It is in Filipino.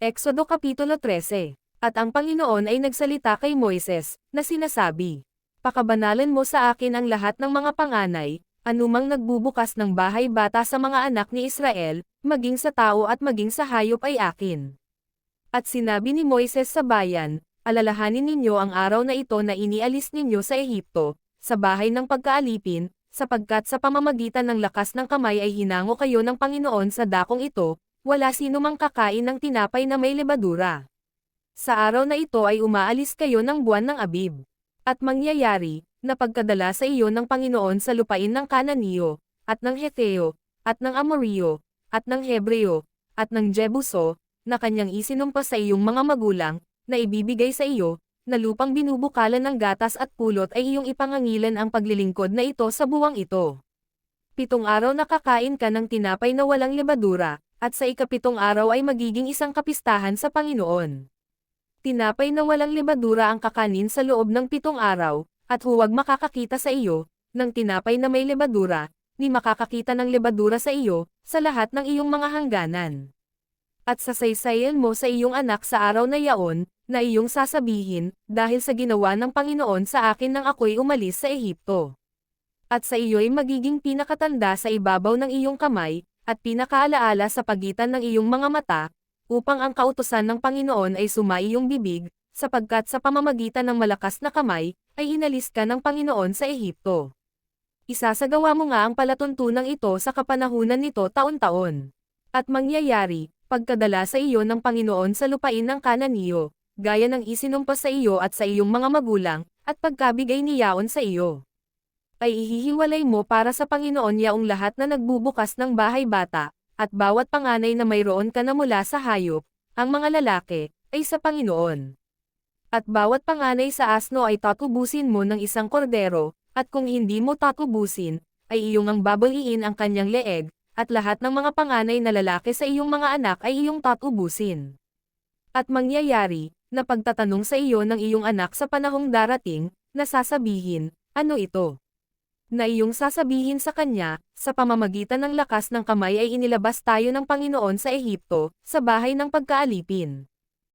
Exodo Kapitulo 13. At ang Panginoon ay nagsalita kay Moises, na sinasabi, "Pakabanalan mo sa akin ang lahat ng mga panganay, anumang nagbubukas ng bahay bata sa mga anak ni Israel, maging sa tao at maging sa hayop ay akin." At sinabi ni Moises sa bayan, "Alalahanin ninyo ang araw na ito na inialis ninyo sa Ehipto, sa bahay ng pagkaalipin, sapagkat sa pamamagitan ng lakas ng kamay ay hinango kayo ng Panginoon sa dakong ito, wala sino mang kakain ng tinapay na may lebadura. Sa araw na ito ay umaalis kayo ng buwan ng Abib. At mangyayari, na pagkadala sa iyo ng Panginoon sa lupain ng Kananeo, at ng Heteo, at ng Amoreo, at ng Hebreo, at ng Jebuso, na kanyang isinumpa sa iyong mga magulang, na ibibigay sa iyo, na lupang binubukalan ng gatas at pulot ay iyong ipangangilan ang paglilingkod na ito sa buwang ito. 7 araw na kakain ka ng tinapay na walang lebadura, at sa ika-7 araw ay magiging isang kapistahan sa Panginoon. Tinapay na walang lebadura ang kakanin sa loob ng 7 araw, at huwag makakakita sa iyo, ng tinapay na may lebadura, ni makakakita ng lebadura sa iyo, sa lahat ng iyong mga hangganan. At sasaysayan mo sa iyong anak sa araw na yaon, na iyong sasabihin, dahil sa ginawa ng Panginoon sa akin nang ako'y umalis sa Ehipto. At sa iyo'y magiging pinakatanda sa ibabaw ng iyong kamay, at pinakaalaala sa pagitan ng iyong mga mata, upang ang kautusan ng Panginoon ay sumaiyong bibig, sapagkat sa pamamagitan ng malakas na kamay, ay inalis ka ng Panginoon sa Ehipto. Isasagawa mo nga ang palatuntunang ito sa kapanahunan nito taon-taon. At mangyayari, pagkadala sa iyo ng Panginoon sa lupain ng Kananeo, gaya ng isinumpa sa iyo at sa iyong mga magulang, at pagkabigay niyaon sa iyo, ay ihihiwalay mo para sa Panginoon yaong lahat na nagbubukas ng bahay bata, at bawat panganay na mayroon ka na mula sa hayop, ang mga lalaki, ay sa Panginoon. At bawat panganay sa asno ay tatubusin mo ng isang kordero, at kung hindi mo tatubusin, ay iyong ang babaliin ang kanyang leeg, at lahat ng mga panganay na lalaki sa iyong mga anak ay iyong tatubusin. At mangyayari, na pagtatanong sa iyo ng iyong anak sa panahong darating, na sasabihin, "Ano ito?" Na iyong sasabihin sa kanya, "Sa pamamagitan ng lakas ng kamay ay inilabas tayo ng Panginoon sa Ehipto, sa bahay ng pagkaalipin."